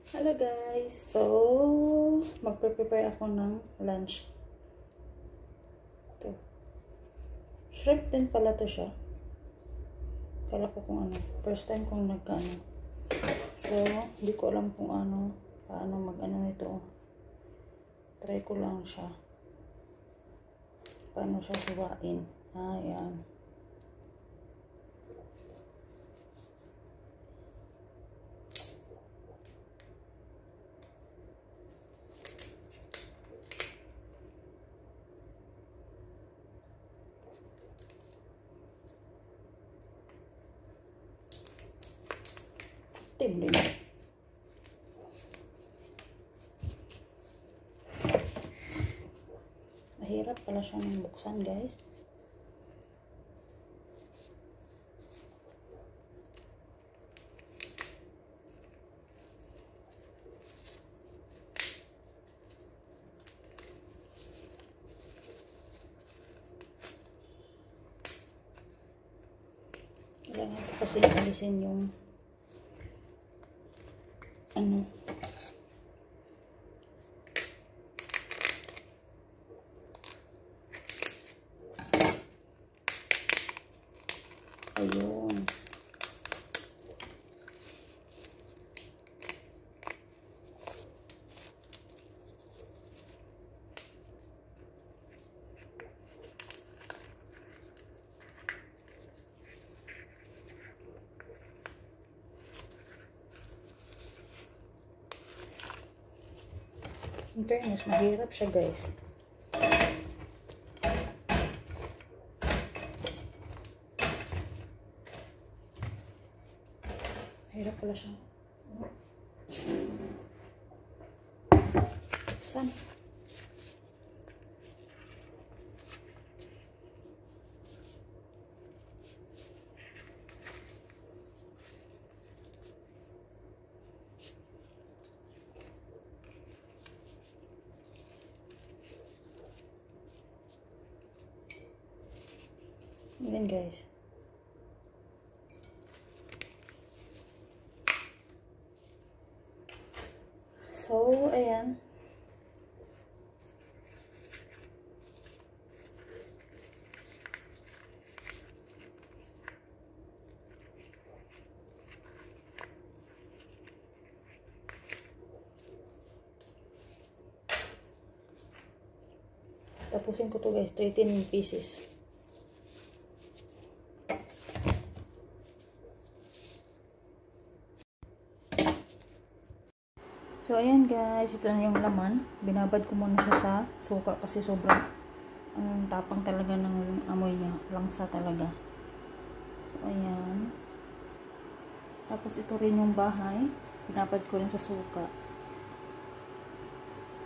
Hello guys! So, magpe-prepare ako ng lunch. Ito. Shrimp din pala to siya. Kala ko kung ano. First time kong nag-ano. So, hindi ko alam kung ano, paano mag-ano nito. Try ko lang siya. Paano siya suwain. Ayan. Tim din. Mahirap pala siyang buksan, guys. Kailangan ko kasi alisin yung ano. Ayun. In fairness, mahirap siya, guys. Mahirap pala siya. Saan? Ayan, guys. So, ayan. Tapusin ko to, guys. 13 pieces. So, ayan guys, ito na yung laman. Binabad ko muna siya sa suka kasi sobrang tapang talaga ng amoy niya. Langsa talaga. So, ayan. Tapos, ito rin yung bahay. Binabad ko rin sa suka.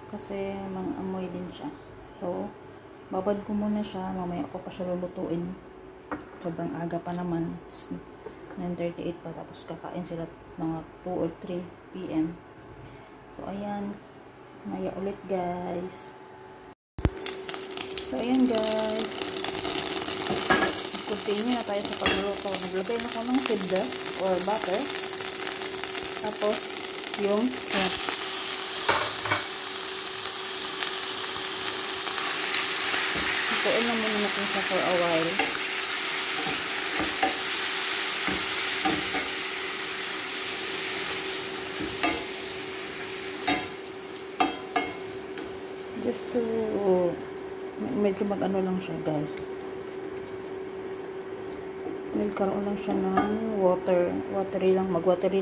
Kasi, mga amoy din siya. So, babad ko muna siya. Mamaya ko pa siya lulutuin. Sobrang aga pa naman. 9:38 pa. Tapos, kakain sila mga 2 or 3 p.m. So, ayan. Maya ulit, guys. So, ayan, guys. Continue na tayo sa pagluluto. Naglagay na ko ng silda or butter. Tapos, yung shrimp. Ituin lang muna natin siya for a while. Just to medyo mag-ano lang siya, guys. Nagkaroon lang siya ng watery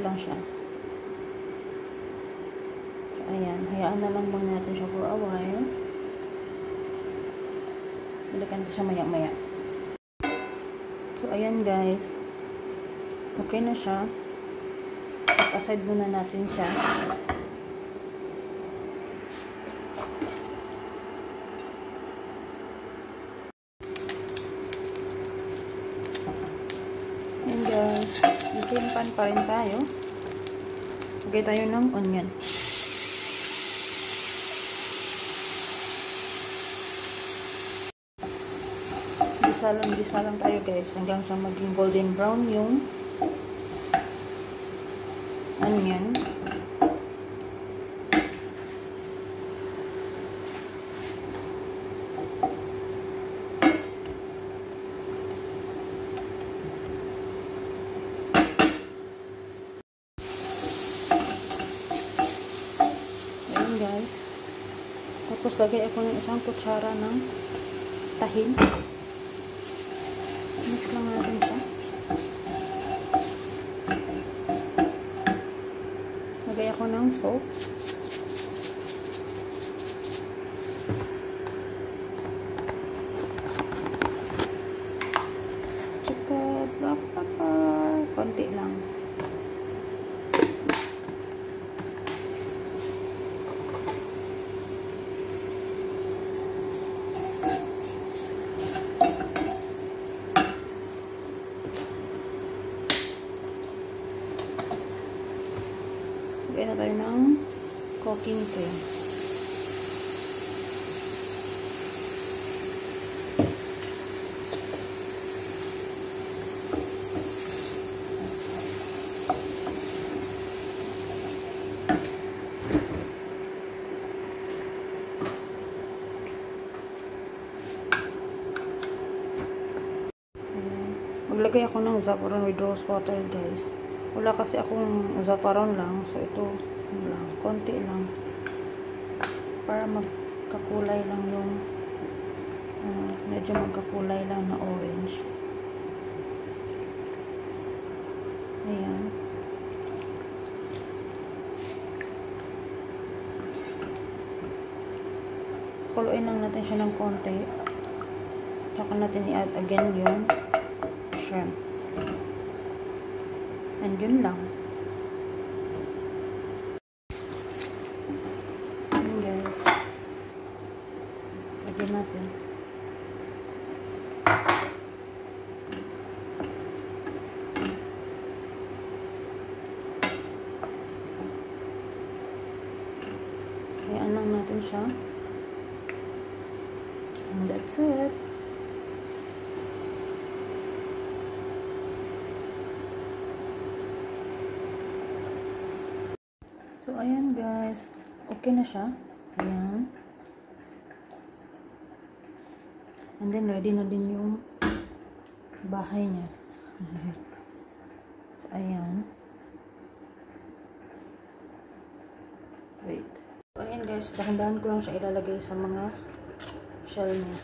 lang siya. So, ayan. Hayaan na lang muna natin siya for a while. Balikan natin siya maya-maya. So, ayan, guys. Okay na siya. Set aside muna natin siya. Ayan, guys. Same pan pa rin tayo. Lagay tayo ng onion. Gisa lang tayo, guys. Hanggang sa maging golden brown yung onion. guys. Tapos lagay ako ng isang kutsara ng tahin. Mix lang natin siya. Lagay ako ng soap. Tsaka black pepper. Konti lang. Lagyan na tayo ng cooking cream. Maglagay ako ng zafaron with rose water, guys. Wala kasi akong zafaron lang. So, ito lang. Konti lang. Para magkakulay lang yung medyo magkakulay lang na orange. Ayan. Kuluin lang natin siya ng konti. Tsaka natin i-add again yung shrimp. And yun lang. Yun guys. Lagyan natin. Hayaan lang natin siya. And that's it. So, ayan guys. Okay na siya. Ayan. And then, ready na din yung bahay niya. So, ayan. Wait. So, ayan guys. Dahan-dahan ko lang siya ilalagay sa mga shell niya.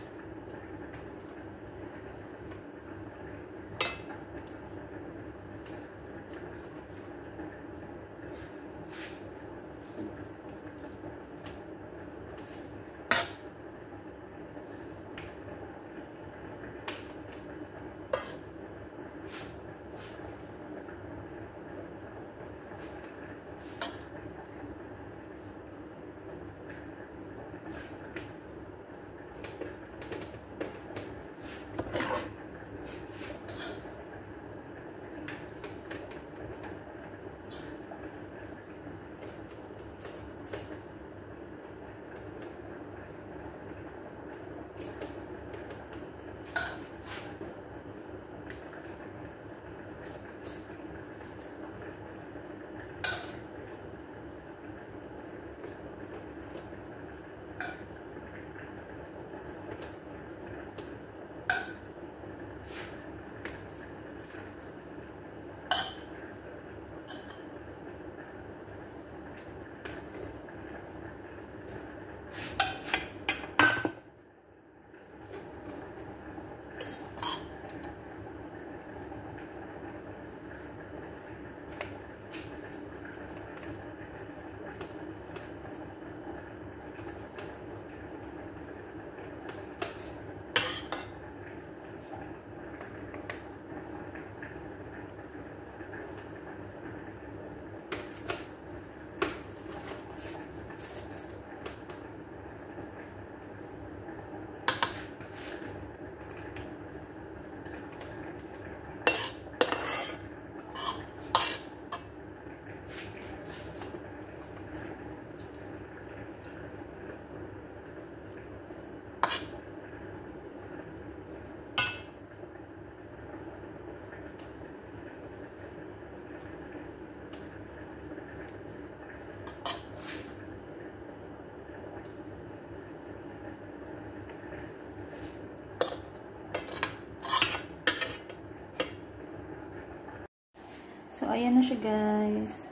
So, ayan na siya guys.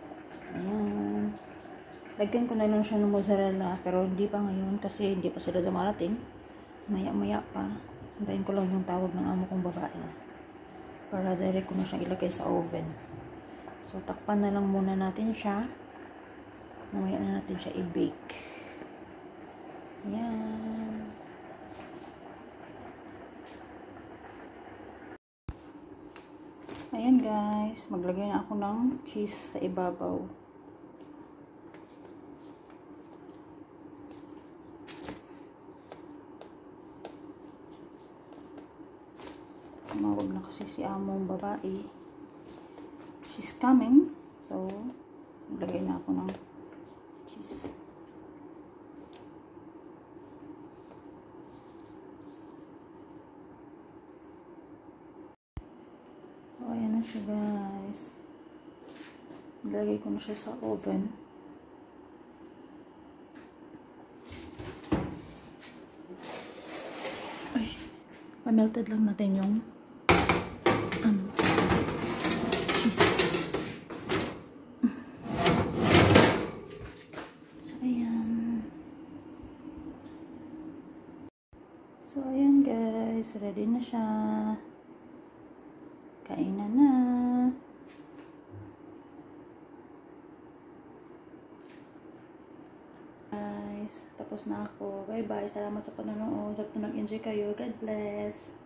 Ayan. Lagyan ko na lang siya ng mozzarella, pero hindi pa ngayon kasi hindi pa sila dumarating. Maya-maya pa. Hintayin ko lang yung tawag ng amo kong babae. Para direct ko na siyang ilagay sa oven. So, takpan na lang muna natin siya. Mamaya na natin siya i-bake. Yan. Ayan guys, maglagay na ako ng cheese sa ibabaw. Tumawag na kasi si among babae. She's coming. So, maglagay na ako ng cheese. So, ayan na siya guys. Nilagay ko na siya sa oven. Ay, pa-melted lang natin yung cheese. So, ayan. So, ayan guys. Ready na siya. Kainan na. Guys, tapos na ako. Bye-bye. Salamat sa panonood. Hope na nag-enjoy kayo. God bless.